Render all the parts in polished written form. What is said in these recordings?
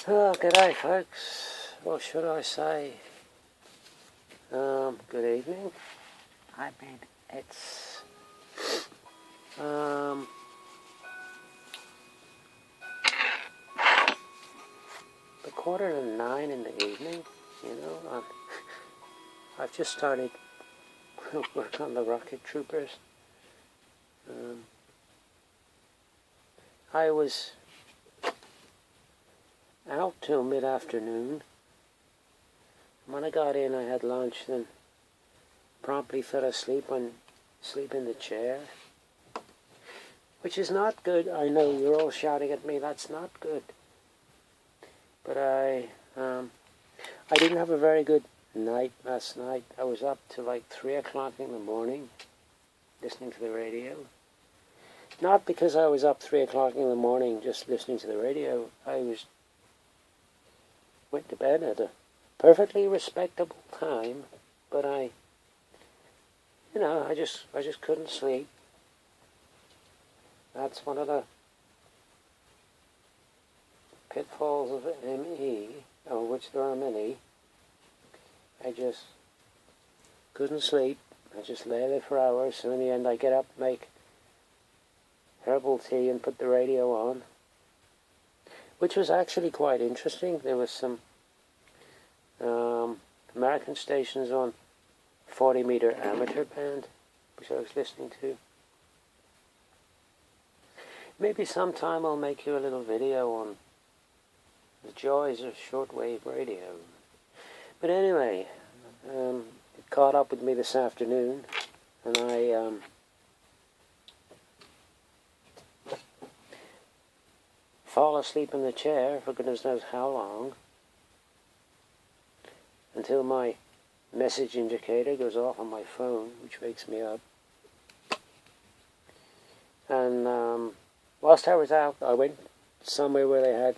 Oh, g'day folks, or should I say, good evening. I mean, it's, the 8:45 in the evening, you know. I've just started work on the rocket troopers. I was out till mid-afternoon. When I got in, I had lunch, then promptly fell asleep in the chair, which is not good. I know you're all shouting at me, that's not good. But I didn't have a very good night last night. I was up till like 3 o'clock in the morning listening to the radio. Not because I was up 3 o'clock in the morning just listening to the radio. I went to bed at a perfectly respectable time, but I just couldn't sleep. That's one of the pitfalls of ME, of which there are many. I just couldn't sleep. I just lay there for hours, and in the end I get up, make herbal tea, and put the radio on, which was actually quite interesting. There was some American stations on 40-meter amateur band, which I was listening to. Maybe sometime I'll make you a little video on the joys of shortwave radio. But anyway, it caught up with me this afternoon, and I fall asleep in the chair for goodness knows how long, until my message indicator goes off on my phone, which wakes me up. And whilst I was out, I went somewhere where they had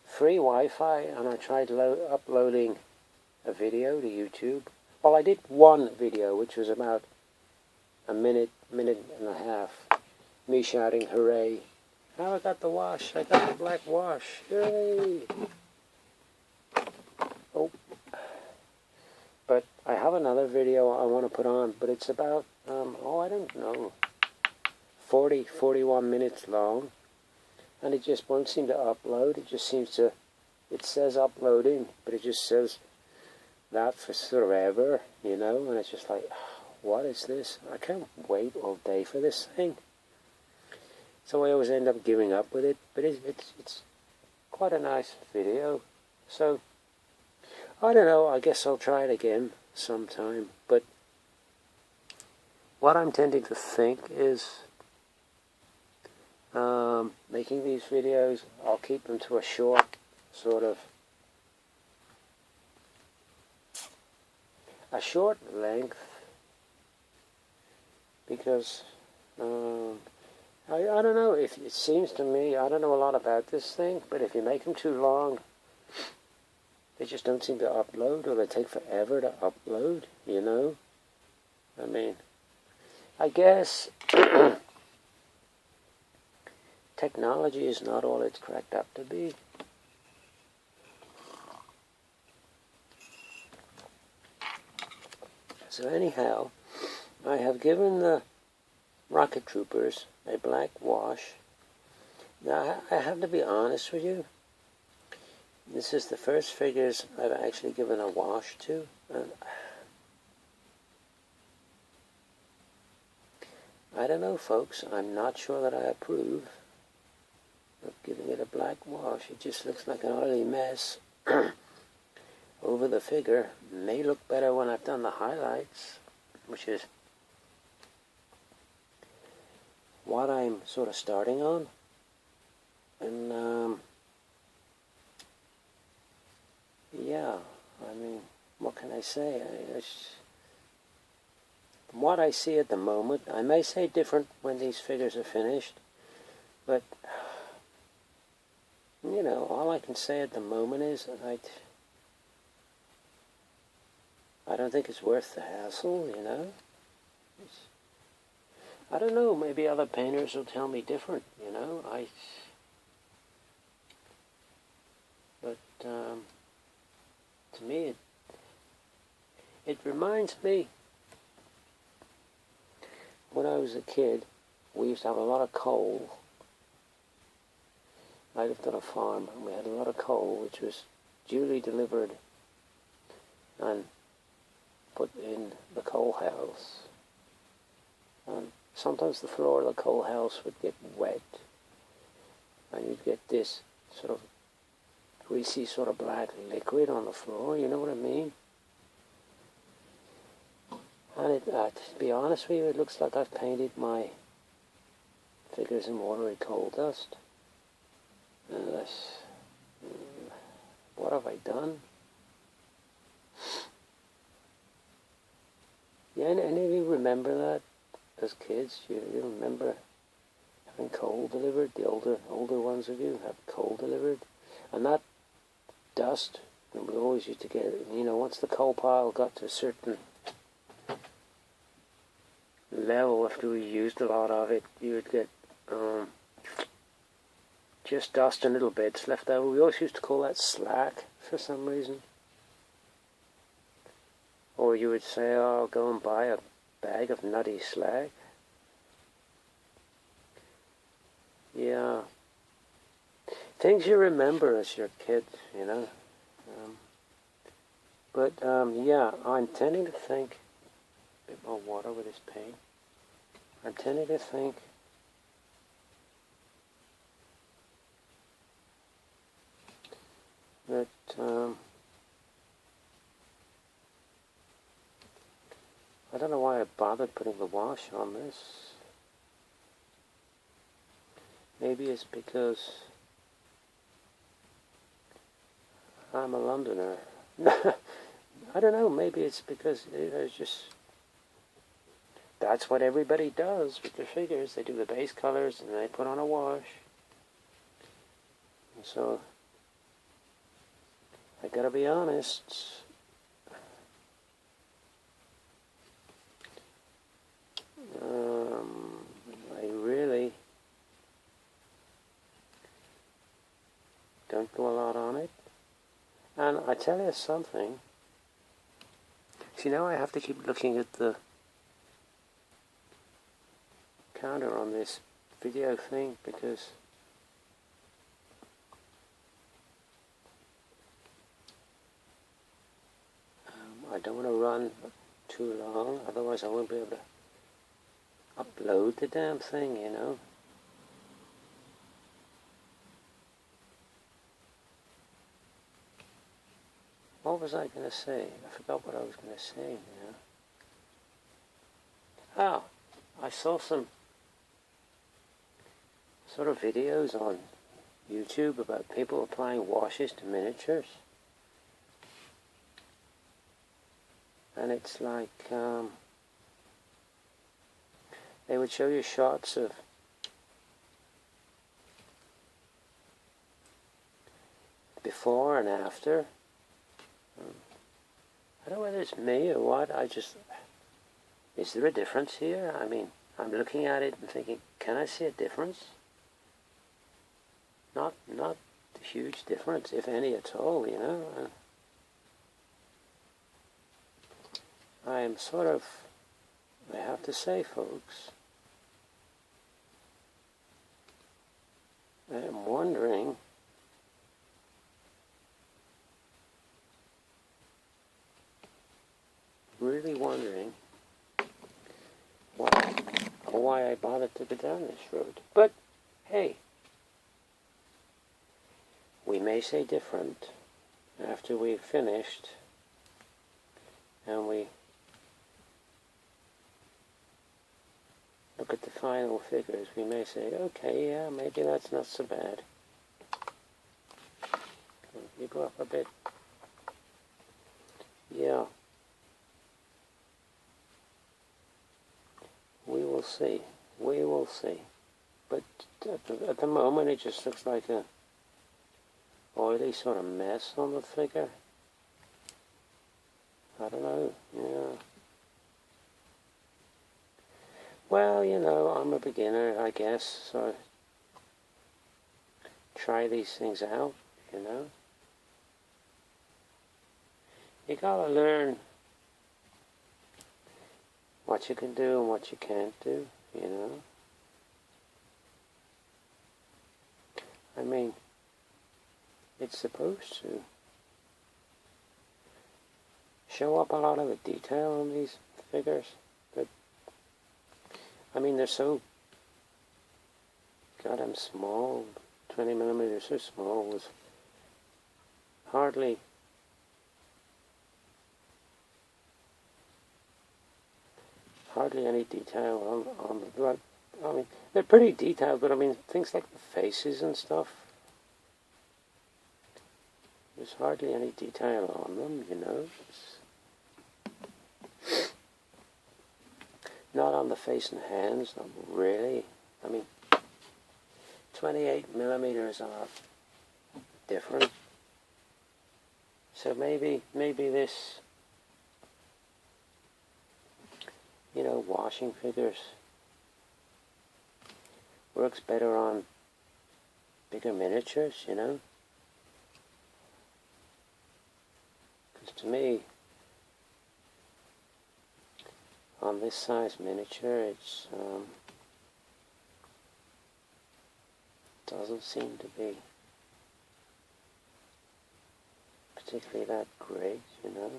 free Wi-Fi, and I tried uploading a video to YouTube. Well, I did one video, which was about a minute and a half, me shouting hooray. Now I got the wash, I got the black wash, yay! Oh, but I have another video I want to put on, but it's about, I don't know, 41 minutes long, and it just won't seem to upload. It just seems to, it says uploading, but it just says that for forever, you know, and it's just like, what is this? I can't wait all day for this thing. So I always end up giving up with it, but it's quite a nice video. So, I don't know, I guess I'll try it again sometime, but what I'm tending to think is making these videos, I'll keep them to a short length, because I don't know, if it seems to me, I don't know a lot about this thing, but if you make them too long, they just don't seem to upload, or they take forever to upload, you know? I mean, I guess technology is not all it's cracked up to be. So anyhow, I have given the rocket troopers a black wash. Now, I have to be honest with you. This is the first figures I've actually given a wash to. And I don't know, folks. I'm not sure that I approve of giving it a black wash. It just looks like an oily mess over the figure. May look better when I've done the highlights, which is what I'm sort of starting on. And yeah, I mean, what can I say? From what I see at the moment, I may say different when these figures are finished, but you know, all I can say at the moment is that I don't think it's worth the hassle, you know. I don't know, maybe other painters will tell me different, you know. me, it reminds me, when I was a kid, we used to have a lot of coal. I lived on a farm, and we had a lot of coal, which was duly delivered and put in the coal house. And sometimes the floor of the coal house would get wet, and you'd get this sort of greasy sort of black liquid on the floor, you know what I mean? And to be honest with you, it looks like I've painted my figures in watery coal dust. What have I done? Yeah, any of you remember that as kids? You remember having coal delivered? The older ones of you have coal delivered? And that dust that we always used to get, once the coal pile got to a certain level, after we used a lot of it, you would get just dust and little bits left over. We always used to call that slack for some reason. Or you would say, oh, I'll go and buy a bag of nutty slag. Yeah. Things you remember as your kid, yeah, I'm tending to think, a bit more water with this paint. I'm tending to think that I don't know why I bothered putting the wash on this. Maybe it's because I'm a Londoner. I don't know, maybe it's because it's just, that's what everybody does with their figures. They do the base colors and they put on a wash. And so, I gotta be honest, I really don't go a lot on it. And I tell you something, see, now I have to keep looking at the counter on this video thing, because I don't want to run too long, otherwise I won't be able to upload the damn thing, What was I going to say? I forgot what I was going to say now. Oh, I saw some sort of videos on YouTube about people applying washes to miniatures. And it's like, they would show you shots of before and after. I don't know whether it's me or what, is there a difference here? I mean, I'm looking at it and thinking, can I see a difference? Not a huge difference, if any at all, I am sort of, I have to say, folks, I am wondering really wondering why I bothered to go down this road. But, hey, we may say different after we've finished and we look at the final figures. We may say, okay, yeah, maybe that's not so bad. You go up a bit. Yeah. We will see. We will see. But at the moment, it just looks like a oily sort of mess on the figure. I don't know. Yeah. Well, I'm a beginner, I guess, so try these things out, You gotta learn what you can do and what you can't do, you know. I mean, it's supposed to show up a lot of the detail on these figures. But I mean, they're so goddamn small. 20 millimeters so small was hardly any detail on the blood. I mean, they're pretty detailed, but I mean, things like the faces and stuff, there's hardly any detail on them, you know. Not on the face and hands, not really. I mean, 28 millimeters are different. So maybe this, you know, washing figures works better on bigger miniatures, you know. Because to me, on this size miniature, it's doesn't seem to be particularly that great, you know.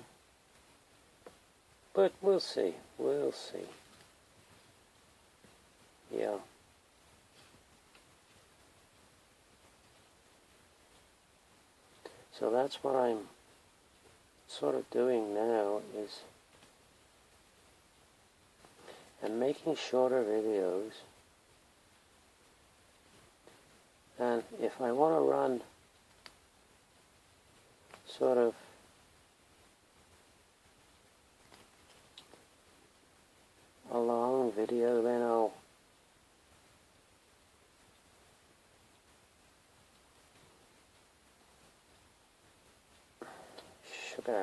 But we'll see. We'll see. Yeah. So that's what I'm sort of doing now, is I'm making shorter videos, and if I want to run sort of a long video, then I'll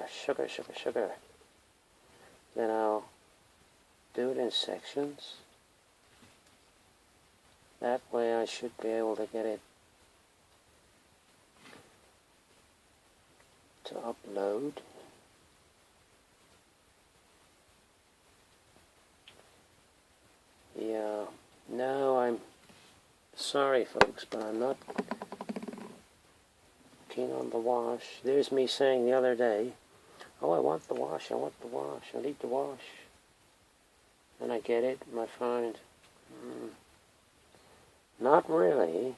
sugar. Then I'll do it in sections. That way I should be able to get it to upload. Yeah, no, I'm sorry folks, but I'm not keen on the wash. There's me saying the other day, oh, I want the wash, I need the wash. And I get it, and I find, not really.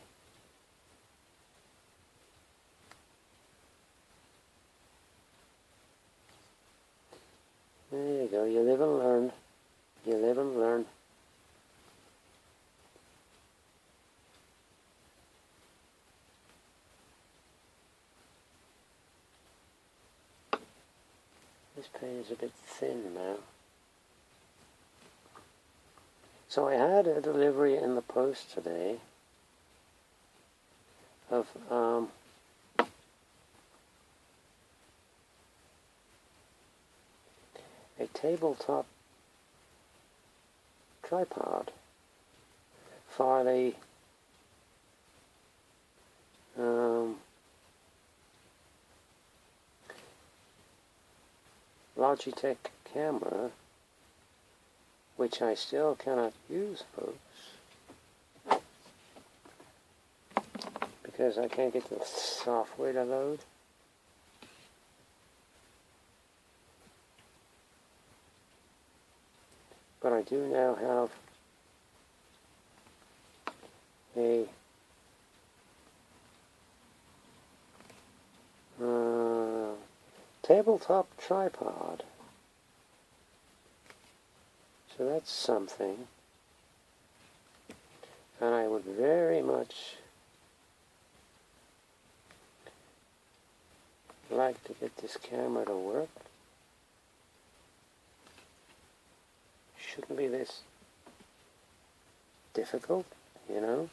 There you go, you live and learn. You live and learn. This paint is a bit thin now. So I had a delivery in the post today of a tabletop tripod for the Logitech camera, which I still cannot use, folks, because I can't get the software to load. But I do now have a tabletop tripod. So that's something. And I would very much like to get this camera to work. Shouldn't be this difficult, you know.